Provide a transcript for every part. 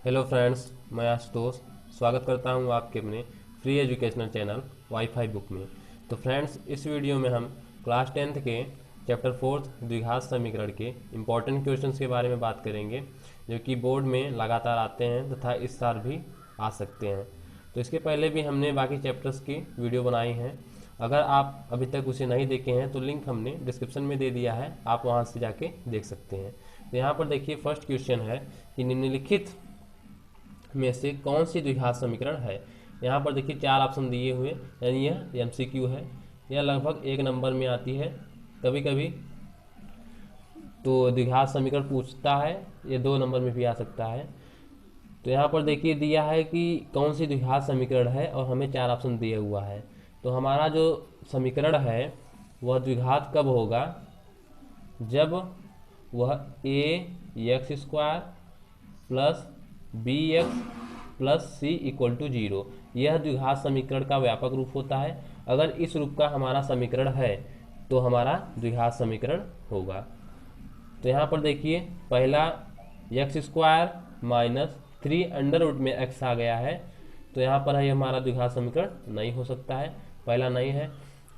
Hello friends, मैं आशुतोष स्वागत करता हूं आपके अपने free educational channel wifi book में। तो फ्रेंड्स, इस वीडियो में हम क्लास 10th के चैप्टर 4 द्विघात समीकरण के इम्पॉर्टेंट क्वेश्चंस के बारे में बात करेंगे, जो कि बोर्ड में लगातार आते हैं तथा इस साल भी आ सकते हैं। तो इसके पहले भी हमने बाकी चैप्टर्स की वीडियो बनाई हैं। अगर आप अभी तक उसे नहीं देखे हैं तो लिंक हमने डिस्क्रिप्शन में दे दिया है, आप वहाँ से जाके देख सकते हैं। तो यहाँ पर देखिए, फर्स्ट क्वेश्चन है कि निम्नलिखित में से कौन सी द्विघात समीकरण है। यहाँ पर देखिए 4 ऑप्शन दिए हुए, यानी यह एमसीक्यू है। यह लगभग 1 नंबर में आती है, कभी कभी तो द्विघात समीकरण पूछता है, ये 2 नंबर में भी आ सकता है। तो यहाँ पर देखिए दिया है कि कौन सी द्विघात समीकरण है और हमें 4 ऑप्शन दिया हुआ है। तो हमारा जो समीकरण है वह द्विघात कब होगा, जब वह a x square plus b x plus c equal to zero, यह द्विघात समीकरण का व्यापक रूप होता है। अगर इस रूप का हमारा समीकरण है तो हमारा द्विघात समीकरण होगा। तो यहाँ पर देखिए, पहला x square minus 3 under root में एक्स आ गया है, तो यहाँ पर है हमारा द्विघात समीकरण नहीं हो सकता है, पहला नहीं है।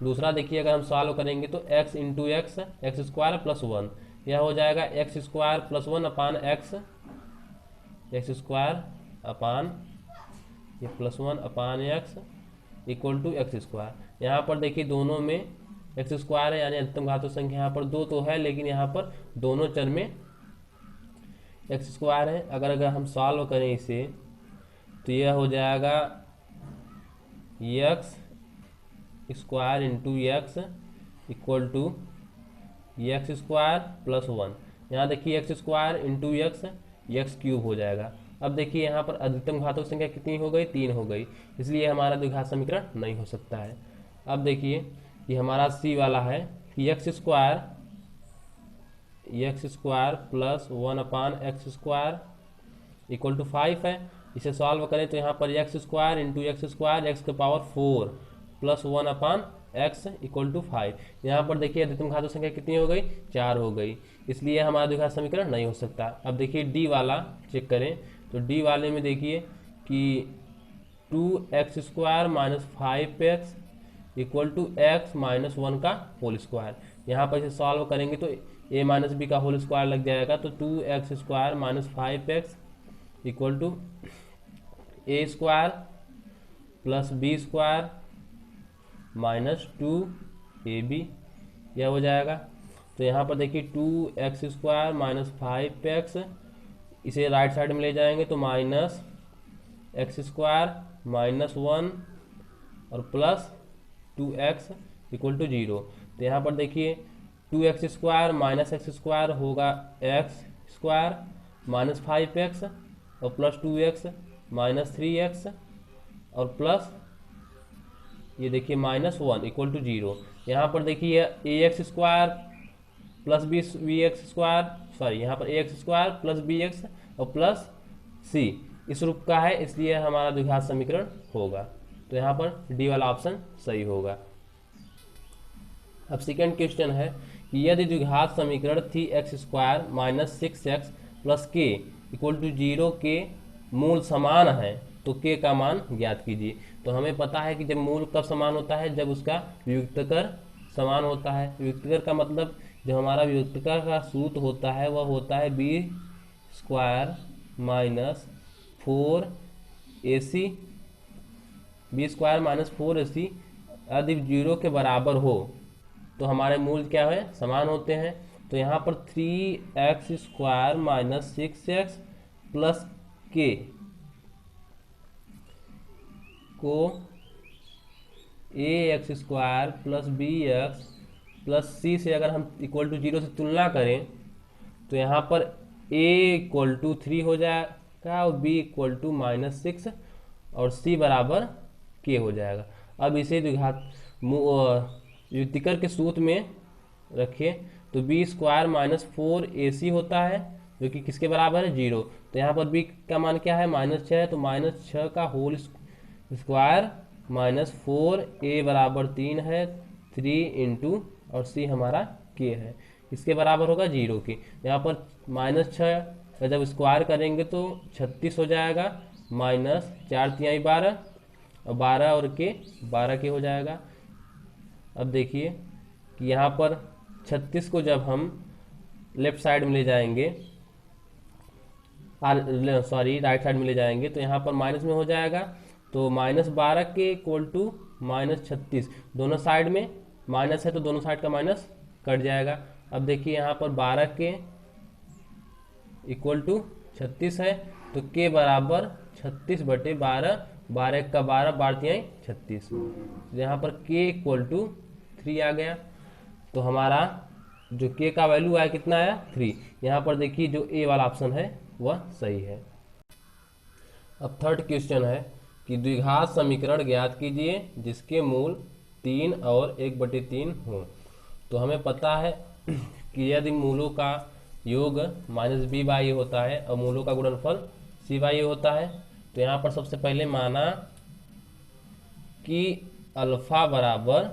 दूसरा देखिए, अगर हम सॉल्व करेंगे तो x into x, x square plus 1, यह हो जाएगा x square plus 1 upon x, x square upon ये plus 1 upon x equal to x square. यहाँ पर देखिए दोनों में एक्स स्क्वायर है, यानी अधिकतम घातक संख्या यहाँ पर 2 तो है, लेकिन यहाँ पर दोनों चर में एक्स स्क्वायर है। अगर हम सॉल्व करें इसे तो यह हो जाएगा x square into x equal to x square plus 1। यहाँ देखिए x square into x, x cube हो जाएगा। अब देखिए यहाँ पर अधिकतम घातक संख्या कितनी हो गई, 3 हो गई, इसलिए हमारा द्विघात समीकरण नहीं हो सकता है। अब देखिए कि हमारा सी वाला है कि x square plus 1 upon x square equal to 5 है। इसे सॉल्व करें तो यहाँ पर x square into x square, x के power 4 plus 1 upon x equal to 5। यहाँ पर देखिए अधिकतम घातक संख्या कितनी हो गई, 4 हो गई, इसलिए हमारा द्विघात समीकरण नहीं हो सकता। अब देखिए डी वाला चेक करें तो डी वाले में देखिए कि 2x square minus 5x equal to x minus 1 का होल स्क्वायर। यहाँ पर इसे सॉल्व करेंगे तो a माइनस बी का होल स्क्वायर लग जाएगा, तो 2x square minus 5x equal to a square plus b square minus 2ab, यह हो जाएगा। तो यहाँ पर देखिए 2x स्क्वायर माइनस 5x, इसे राइट साइड में ले जाएंगे तो माइनस एक्स स्क्वायर माइनस 1 और प्लस 2x इक्वल टू 0। तो यहाँ पर देखिए 2x square minus x square होगा एक्स स्क्वायर माइनस 5x और प्लस 2x माइनस 3x और प्लस ये देखिए माइनस 1 इक्वल टू 0। यहाँ पर देखिए a x square plus b x square, sorry यहाँ पर a x square plus b x और प्लस सी इस रूप का है, इसलिए हमारा द्विघात समीकरण होगा। तो यहाँ पर डी वाला ऑप्शन सही होगा। अब सेकेंड क्वेश्चन है कि यदि द्विघात समीकरण 3x square minus 6x plus के इक्वल टू 0 के मूल समान है तो के का मान ज्ञात कीजिए। तो हमें पता है कि जब मूल कब समान होता है, जब उसका व्युत्तर समान होता है। व्युत्तर का मतलब जो हमारा व्युत्तर का सूत्र होता है वह होता है b square minus 4ac, b square minus 4ac यदि 0 के बराबर हो तो हमारे मूल क्या है, समान होते हैं। तो यहाँ पर 3x square minus 6x plus के को a x square plus b x plus c से अगर हम इक्वल टू 0 से तुलना करें तो यहाँ पर a इक्वल टू 3 हो जाएगा और b इक्वल टू माइनस 6 और c बराबर k हो जाएगा। अब इसे द्विघात व्युत्तर के सूत्र में रखिए तो बी स्क्वायर माइनस 4ac होता है, जो कि किसके बराबर है, 0। तो यहाँ पर b का मान क्या है, माइनस 6 है, तो माइनस 6 का होल स्क्वायर माइनस 4a बराबर 3 है, 3 इंटू और c हमारा k है, इसके बराबर होगा 0 के। यहाँ पर माइनस 6 का जब स्क्वायर करेंगे तो 36 हो जाएगा, माइनस 4×3 12, और 12 और के 12 के हो जाएगा। अब देखिए कि यहाँ पर 36 को जब हम लेफ्ट साइड में ले जाएंगे, सॉरी राइट साइड में ले जाएंगे, तो यहाँ पर माइनस में हो जाएगा। तो -12 के इक्वल टू -36, दोनों साइड में माइनस है तो दोनों साइड का माइनस कट जाएगा। अब देखिए यहाँ पर 12 के इक्वल टू 36 है, तो के बराबर 36/12, 12 का 12, 12×3 36। यहाँ पर के इक्वल टू 3 आ गया। तो हमारा जो के का वैल्यू आया कितना आया 3। यहाँ पर देखिए जो ए वाला ऑप्शन है वह सही है। अब थर्ड क्वेश्चन है कि द्विघात समीकरण ज्ञात कीजिए जिसके मूल 3 और 1/3 हो। तो हमें पता है कि यदि मूलों का योग -b/a होता है और मूलों का गुणनफल c/a होता है, तो यहाँ पर सबसे पहले माना कि अल्फा बराबर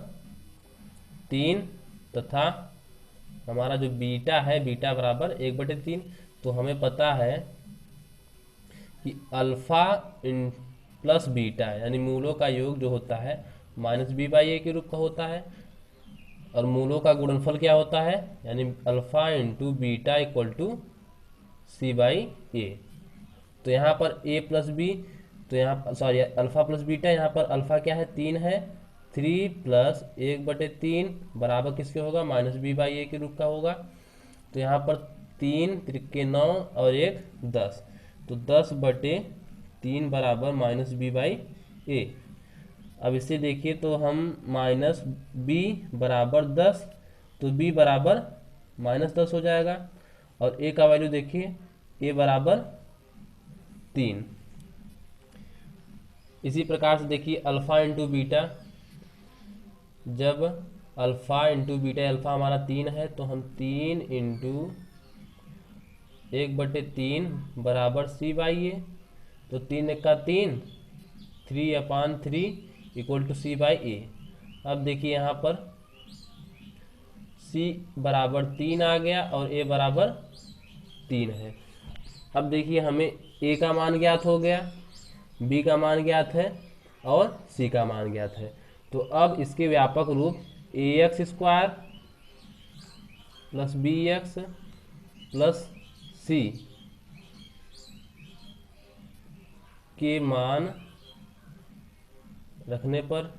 3 तथा हमारा जो बीटा है बीटा बराबर 1/3। तो हमें पता है कि अल्फा प्लस बीटा यानी मूलों का योग जो होता है -b/a के रूप का होता है, और मूलों का गुणनफल क्या होता है यानी alpha into beta equal to c/a। तो यहाँ पर a प्लस बी, तो यहाँ सॉरी अल्फा प्लस बीटा, यहाँ पर अल्फा क्या है 3 है, 3 + 1/3 बराबर किसके होगा -b/a के रूप का होगा। तो यहाँ पर 3 त्रिके 9 और 1 10, तो 10/3 बराबर -b/a। अब इसे देखिए तो हम -b बराबर 10, तो b बराबर -10 हो जाएगा, और a का वैल्यू देखिए a बराबर 3। इसी प्रकार से देखिए अल्फा इंटू बीटा, जब अल्फा इंटू बीटा, अल्फा हमारा 3 है तो हम 3 × 1/3 बराबर c/a। तो 3 × 3, 3/3 इक्वल टू c/a। अब देखिए यहाँ पर c बराबर 3 आ गया और a बराबर 3 है। अब देखिए हमें a का मान ज्ञात हो गया, b का मान ज्ञात है और c का मान ज्ञात है। तो अब इसके व्यापक रूप ax² + bx + c के मान रखने पर,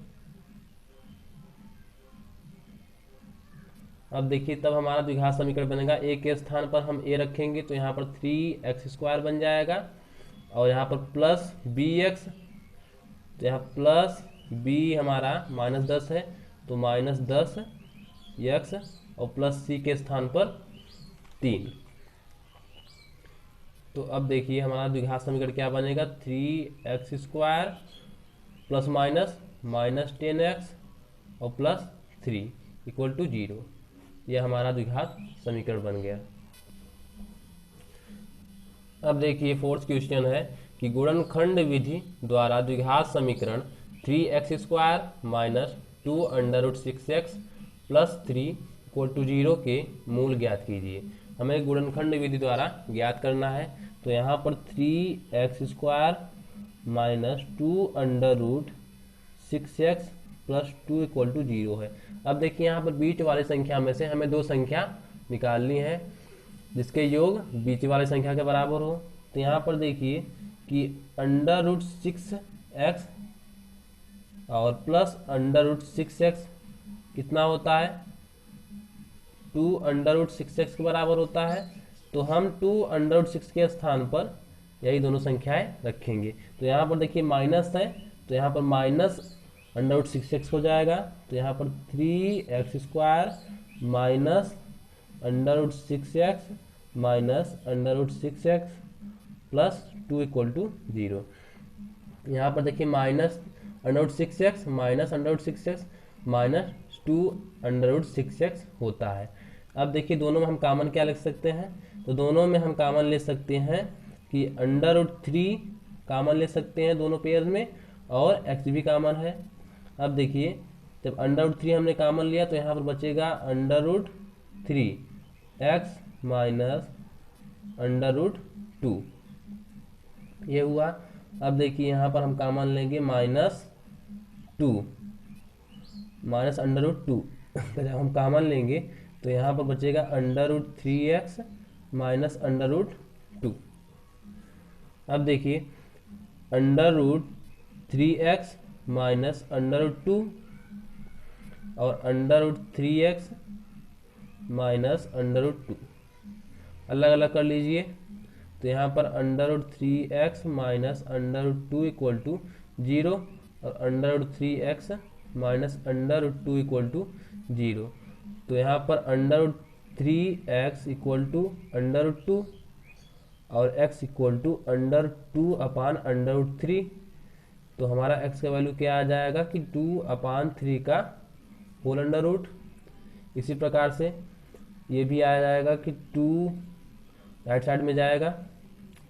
अब देखिए तब हमारा द्विघात समीकरण बनेगा। a के स्थान पर हम a रखेंगे तो यहाँ पर 3x² बन जाएगा, और यहाँ पर प्लस bx, तो यहाँ प्लस b हमारा -10 है तो -10x, और प्लस c के स्थान पर 3। तो अब देखिए हमारा द्विघात समीकरण क्या बनेगा, 3x² प्लस माइनस -10x और प्लस 3 इक्वल टू 0। यह हमारा द्विघात समीकरण बन गया। अब देखिए फोर्थ क्वेश्चन है कि गुणनखंड विधि द्वारा द्विघात समीकरण 3x² - 2√6x + 3 = 0 के मूल ज्ञात कीजिए। हमें गुणनखंड विधि द्वारा ज्ञात करना है। तो यहाँ पर 3x² - 2√6x + 2 = 0 है। अब देखिए यहाँ पर बीच वाली संख्या में से हमें दो संख्या निकालनी है जिसके योग बीच वाली संख्या के बराबर हो। तो यहाँ पर देखिए कि √6x और प्लस √6x कितना होता है, 2√6x के बराबर होता है। तो हम 2√6 के स्थान पर यही दोनों संख्याएं रखेंगे। तो यहाँ पर देखिए माइनस है तो यहाँ पर -√6x हो जाएगा। तो यहाँ पर 3x² - √6x -√6x + 2 = 0। यहाँ पर देखिए -√6x -√6x -2√6x होता है। अब देखिए दोनों में हम कॉमन क्या लिख सकते हैं, तो दोनों में हम कॉमन ले सकते हैं कि √3 कॉमन ले सकते हैं दोनों पेयर में, और x भी कॉमन है। अब देखिए जब √3 हमने कॉमन लिया तो यहाँ पर बचेगा √3x - 2 ये हुआ। अब देखिए यहाँ पर हम कॉमन लेंगे -2 माइनस √2 जब हम कॉमन लेंगे तो यहाँ पर बचेगा √3x माइनस √2। अब देखिए √3x माइनस √2 और √3x माइनस √2 अलग अलग कर लीजिए। तो यहाँ पर √3x माइनस √2 इक्वल टू 0 और √3x माइनस √2 इक्वल टू 0। तो यहाँ पर √3x इक्वल टू √2 और x इक्वल टू √2/√3। तो हमारा x का वैल्यू क्या आ जाएगा कि 2/3 का होल अंडर रूट। इसी प्रकार से ये भी आ जाएगा कि 2 राइट साइड में जाएगा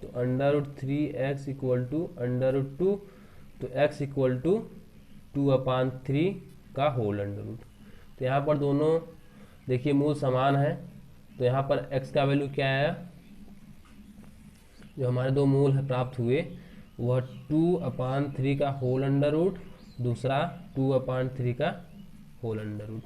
तो √3x इक्वल टू √2 तो x इक्वल टू 2/3 का होल अंडर रूट। तो यहाँ पर दोनों देखिए मूल समान है। तो यहाँ पर x का वैल्यू क्या आया, जो हमारे दो मूल है प्राप्त हुए वह 2/3 का होल अंडर रूट, दूसरा 2/3 का होल अंडर रूट।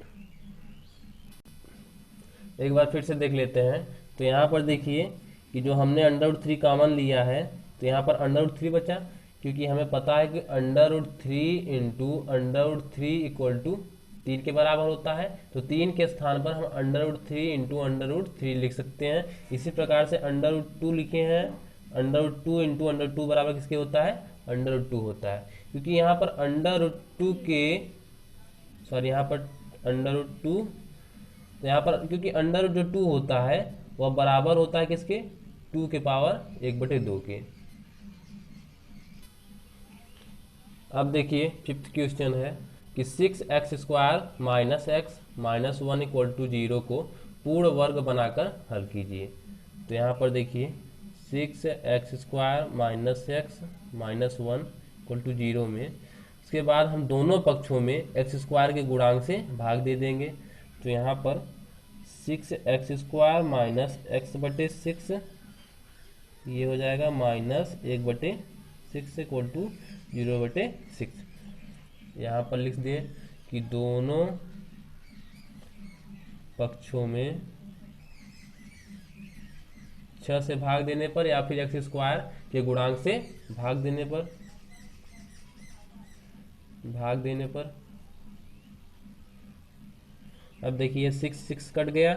एक बार फिर से देख लेते हैं। तो यहाँ पर देखिए कि जो हमने √3 कॉमन लिया है तो यहाँ पर √3 बचा, क्योंकि हमें पता है कि √3 इंटू √3 इक्वल टू 3 के बराबर होता है। तो 3 के स्थान पर हम √3 इंटू √3 लिख सकते हैं। इसी प्रकार से √2 लिखे हैं, √2 इंटू √2 बराबर किसके होता है, √2 होता है। क्योंकि यहाँ पर √2 के यहाँ पर √2 तो यहाँ पर क्योंकि √2 होता है वह बराबर होता है किसके, 2 के पावर 1/2 के। अब देखिए फिफ्थ क्वेश्चन है कि 6x² minus x minus 1 equal to 0 को पूर्ण वर्ग बनाकर हल कीजिए। तो यहाँ पर देखिए 6x² minus x minus 1 equal to 0 में इसके बाद हम दोनों पक्षों में x² के गुणांक से भाग दे देंगे। तो यहाँ पर 6x² माइनस x/6 ये हो जाएगा माइनस 1/6 इक्वल टू 0/6। यहाँ पर लिख दिए कि दोनों पक्षों में 6 से भाग देने पर या फिर x² के गुणांक से भाग देने पर अब देखिए 6 कट गया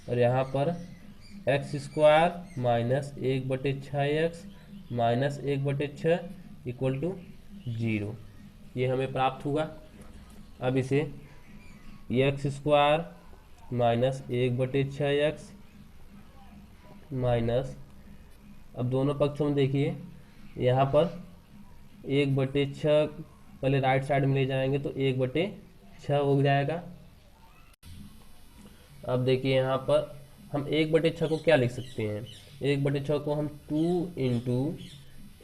और यहाँ पर x² minus 1/6x minus 1/6 equal to 0 ये हमें प्राप्त हुआ। अब इसे x² माइनस 1/6x माइनस, अब दोनों पक्षों में देखिए यहाँ पर 1/6 पहले राइट साइड में ले जाएंगे तो 1/6 हो जाएगा। अब देखिए यहाँ पर हम 1/6 को क्या लिख सकते हैं, 1/6 को हम 2 इंटू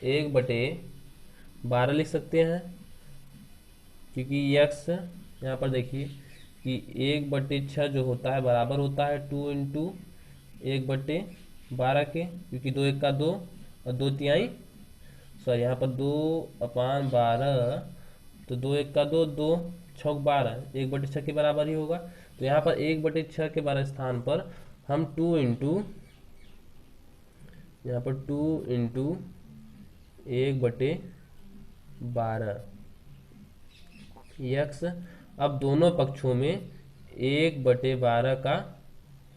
1/12 लिख सकते हैं, क्योंकि x यहाँ पर देखिए कि 1/6 जो होता है बराबर होता है 2 इंटू 1/12 के, क्योंकि 2 1 का 2 और 2 तिहाई यहाँ पर 2/12 तो 2 1 का 2 2 6 12 1/6 के बराबर ही होगा। तो यहाँ पर 1/6 के बारह स्थान पर हम 2 इंटू यहाँ पर 2 इंटू 1/12 x, अब दोनों पक्षों में 1/12 का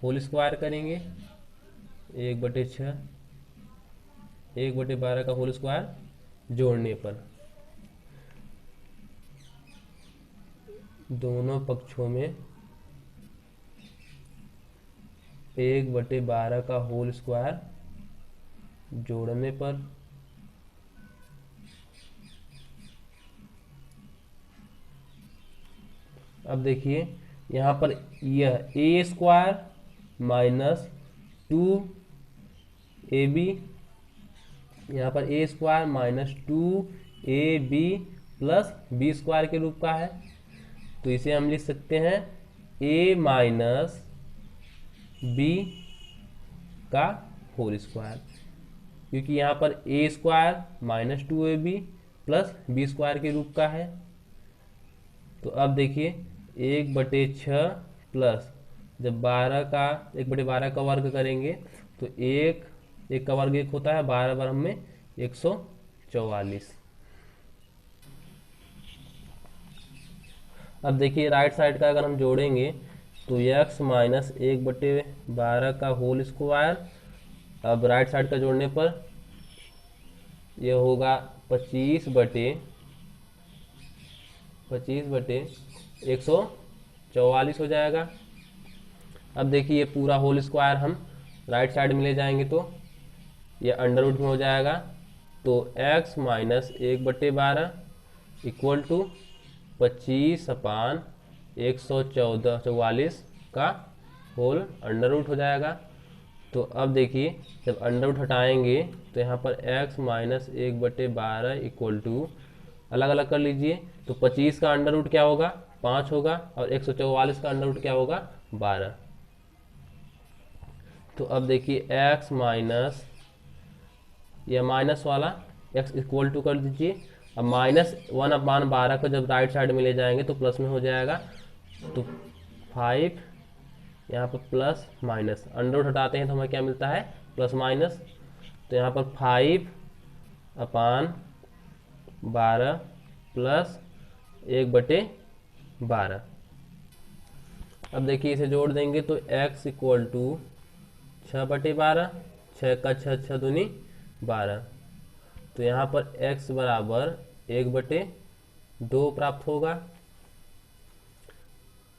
होल स्क्वायर करेंगे, 1/6 1/12 का होल स्क्वायर जोड़ने पर दोनों पक्षों में 1/12 का होल स्क्वायर जोड़ने पर अब देखिए यहाँ पर यह a² माइनस 2ab, यहाँ पर a² minus 2ab plus b² के रूप का है। तो इसे हम लिख सकते हैं a माइनस b का होल स्क्वायर। क्योंकि यहाँ पर a square minus 2ab plus b square के रूप का है। तो अब देखिए 1/6 प्लस जब 12 का 1/12 का वर्ग करेंगे तो एक का वर्ग 1 होता है, 12 बार में 144। अब देखिए राइट साइड का अगर हम जोड़ेंगे तो x माइनस 1/12 का होल स्क्वायर, अब राइट साइड का जोड़ने पर यह होगा 25/144 हो जाएगा। अब देखिए ये पूरा होल स्क्वायर हम राइट साइड में ले जाएंगे तो ये अंडर रूट में हो जाएगा। तो x माइनस 1/12 इक्वल टू 25/144 का होल अंडर रूट हो जाएगा। तो अब देखिए जब अंडर रूट हटाएंगे तो यहाँ पर x माइनस 1/12 इक्वल टू अलग अलग कर लीजिए। तो 25 का अंडर रूट क्या होगा, 5 होगा, और 144 का अंडर रूट क्या होगा, 12। तो अब देखिए x माइनस, यह माइनस वाला x इक्वल टू कर दीजिए। अब -1/12 को जब राइट साइड में ले जाएंगे तो प्लस में हो जाएगा। तो 5 यहाँ पर प्लस माइनस अंडर रूट हटाते हैं तो हमें क्या मिलता है, प्लस माइनस। तो यहाँ पर 5/12 प्लस 1/12। अब देखिए इसे जोड़ देंगे तो x इक्वल टू 6/12, 6 का 6, 6 दूनी 12। तो यहाँ पर x बराबर 1/2 प्राप्त होगा।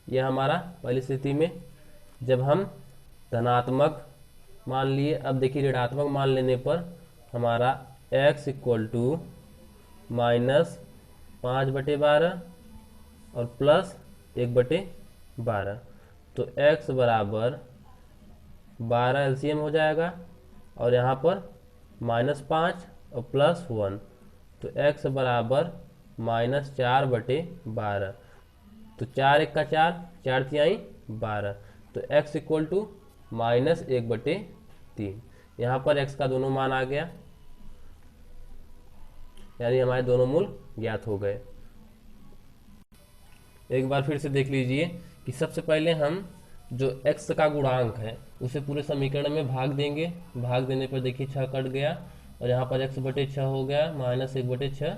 यह हमारा पहली स्थिति में जब हम धनात्मक मान लिए। अब देखिए ऋणात्मक मान लेने पर हमारा x इक्वल टू -5/12 और प्लस 1/12। तो x बराबर 12 एलसीएम हो जाएगा और यहाँ पर -5 और +1। तो x बराबर -4/12। तो 4 1 का 4, 4 तिहाई 12। तो x इक्वल टू -1/3। यहाँ पर x का दोनों मान आ गया, यानी हमारे दोनों मूल ज्ञात हो गए। एक बार फिर से देख लीजिए कि सबसे पहले हम जो x का गुणांक है उसे पूरे समीकरण में भाग देंगे। भाग देने पर देखिए 6 कट गया और यहाँ पर x/6 हो गया -1/6।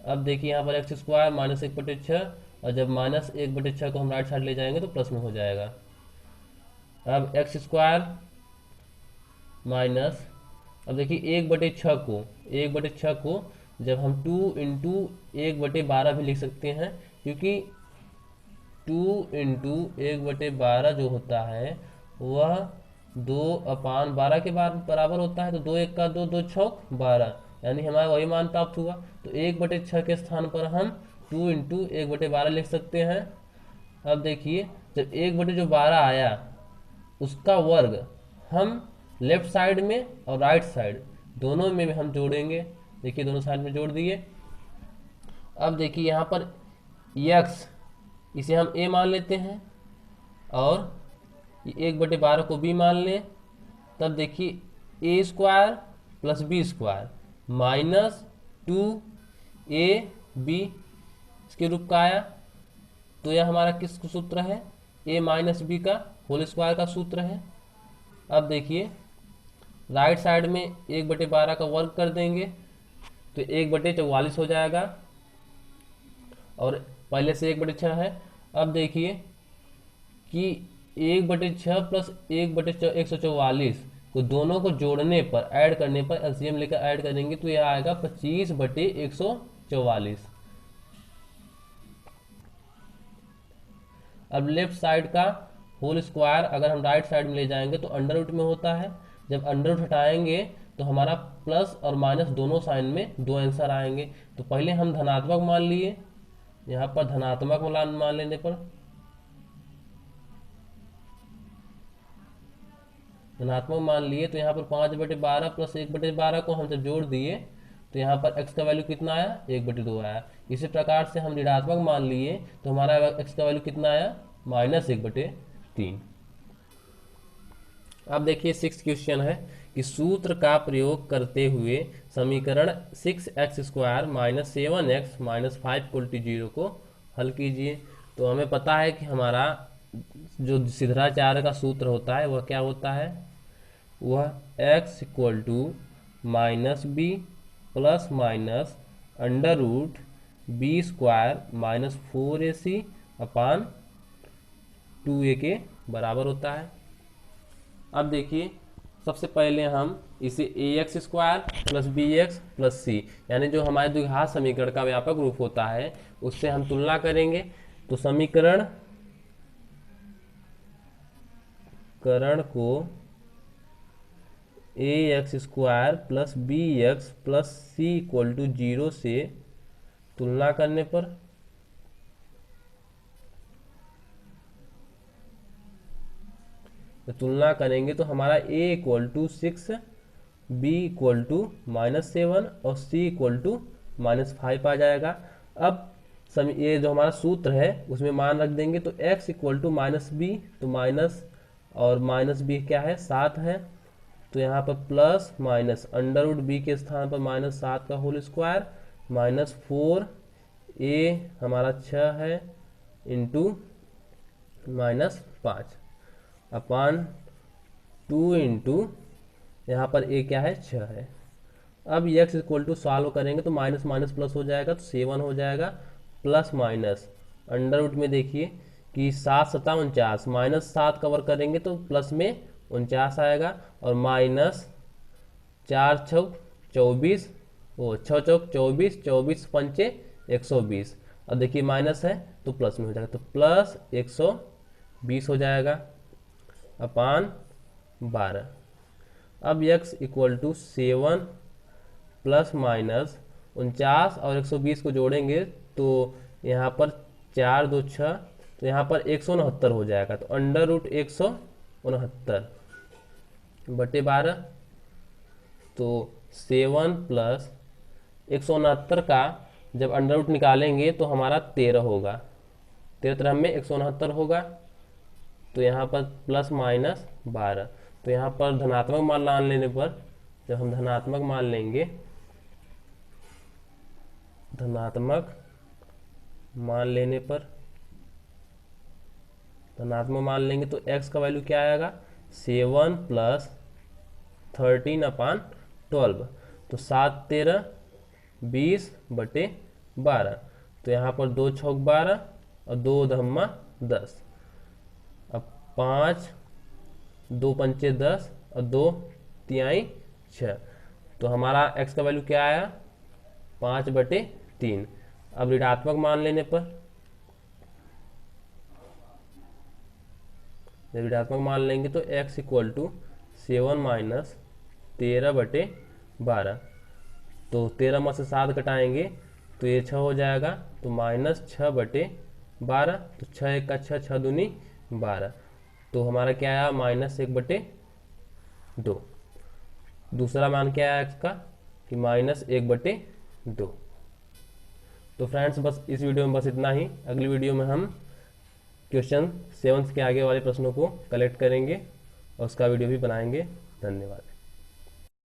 अब देखिए यहाँ पर x² -1/6, और जब -1/6 को हम राइट साइड ले जाएंगे तो प्लस में हो जाएगा। अब x² माइनस, अब देखिए 1/6 को जब हम 2 × 1/12 भी लिख सकते हैं, क्योंकि 2 × 1/12 जो होता है वह 2/12 के बराबर होता है। तो 2 1 का 2, 2 छौक 12, यानी हमारा वही मान प्राप्त हुआ। तो 1/6 के स्थान पर हम 2 × 1/12 लिख सकते हैं। अब देखिए जब 1/12 आया उसका वर्ग हम लेफ्ट साइड में और राइट साइड दोनों में हम जोड़ेंगे। देखिए दोनों साइड में जोड़ दिए। अब देखिए यहाँ पर x इसे हम a मान लेते हैं और 1/12 को b मान लें। तब देखिए a² + b² -2ab इसके रूप का आया। तो यह हमारा किस सूत्र है, a - b का होल स्क्वायर का सूत्र है। अब देखिए राइट साइड में 1/12 का वर्ग कर देंगे तो 1/44 हो जाएगा, और पहले से 1/6 है। अब देखिए कि 1/6 प्लस 1/144 को दोनों को जोड़ने पर, ऐड करने पर, एलसीएम लेकर ऐड करेंगे तो यह आएगा 25/144। अब लेफ्ट साइड का होल स्क्वायर अगर हम राइट साइड में ले जाएंगे तो अंडर रूट में होता है। जब अंडर रूट हटाएंगे तो हमारा प्लस और माइनस दोनों साइन में 2 आंसर आएंगे। तो पहले हम धनात्मक मान लिए, यहाँ पर धनात्मक मान लेने पर धनात्मक मान लिए तो यहाँ पर 5/12 प्लस 1/12 को हम जब जोड़ दिए तो यहाँ पर x का वैल्यू कितना आया, 1/2 आया। इसी प्रकार से हम ऋणात्मक मान लिए तो हमारा x का वैल्यू कितना आया, -1/3। अब देखिए 6 क्वेश्चन है कि सूत्र का प्रयोग करते हुए समीकरण 6x² माइनस 7x माइनस 5 को हल कीजिए। तो हमें पता है कि हमारा जो सिद्धाचार्य का सूत्र होता है वह क्या होता है, वह x equal to minus b plus minus under root b square minus 4ac upon 2a के बराबर होता है। अब देखिए सबसे पहले हम इसे ax² plus bx plus c यानी जो हमारे द्विघात समीकरण का व्यापक रूप होता है उससे हम तुलना करेंगे। तो समीकरण को ax² plus bx plus c equal to 0 से तुलना करने पर तुलना करेंगे तो हमारा a equal to 6, b equal to minus 7 और c इक्वल टू माइनस 5 आ जाएगा। अब ये जो हमारा सूत्र है उसमें मान रख देंगे। तो x equal to minus b, तो माइनस और माइनस बी क्या है 7 है, तो यहाँ पर plus minus under root b के स्थान पर माइनस 7 का होल स्क्वायर माइनस 4a हमारा 6 है इंटू माइनस 5 अपान 2 इंटू यहाँ पर a क्या है 6 है। अब x इक्वल टू सॉल्व करेंगे तो माइनस माइनस प्लस हो जाएगा तो 7 हो जाएगा प्लस माइनस अंडर रूट में देखिए कि 7 7 49 माइनस 7 कवर करेंगे तो प्लस में 49 आएगा और माइनस 4 छक 24 वो 6 चौक 24 24 पंचे 120 और देखिए माइनस है तो प्लस में हो जाएगा तो प्लस 120 हो जाएगा अपान 12। अब x equal to 7 plus minus 49 और 120 को जोड़ेंगे तो यहाँ पर 4 2 6 तो यहाँ पर 169 हो जाएगा। तो अंडर रूट 169 बटे 12 तो 7 प्लस 169 का जब अंडर रूट निकालेंगे तो हमारा 13 होगा, 13 तरह में 169 होगा। तो यहाँ पर प्लस माइनस 12 तो यहाँ पर धनात्मक मान मान लेने पर जब हम धनात्मक मान लेंगे, धनात्मक मान लेने पर धनात्मक मान लेंगे तो x का वैल्यू क्या आएगा 7 प्लस 13 अपान 12 तो 7 13 20 बटे 12 तो यहाँ पर 2 छौक 12 और 2 धम्मा 10 अब 5 2 पंचे 10 और 2 तिहाई 6 तो हमारा x का वैल्यू क्या आया 5 बटे 3। अब ऋणात्मक मान लेने पर जब ऋणात्मक मान लेंगे तो x इक्वल टू 7 माइनस 13 बटे 12 तो 13 में से 7 घटाएंगे तो ये 6 हो जाएगा तो माइनस 6 बटे 12 तो 6 1 का 6 6 दूनी 12 तो हमारा क्या आया माइनस 1 बटे 2। दूसरा मान क्या आया x का कि माइनस 1 बटे 2। तो फ्रेंड्स बस इस वीडियो में बस इतना ही। अगली वीडियो में हम क्वेश्चन 7 के आगे वाले प्रश्नों को कलेक्ट करेंगे और उसका वीडियो भी बनाएंगे। धन्यवाद।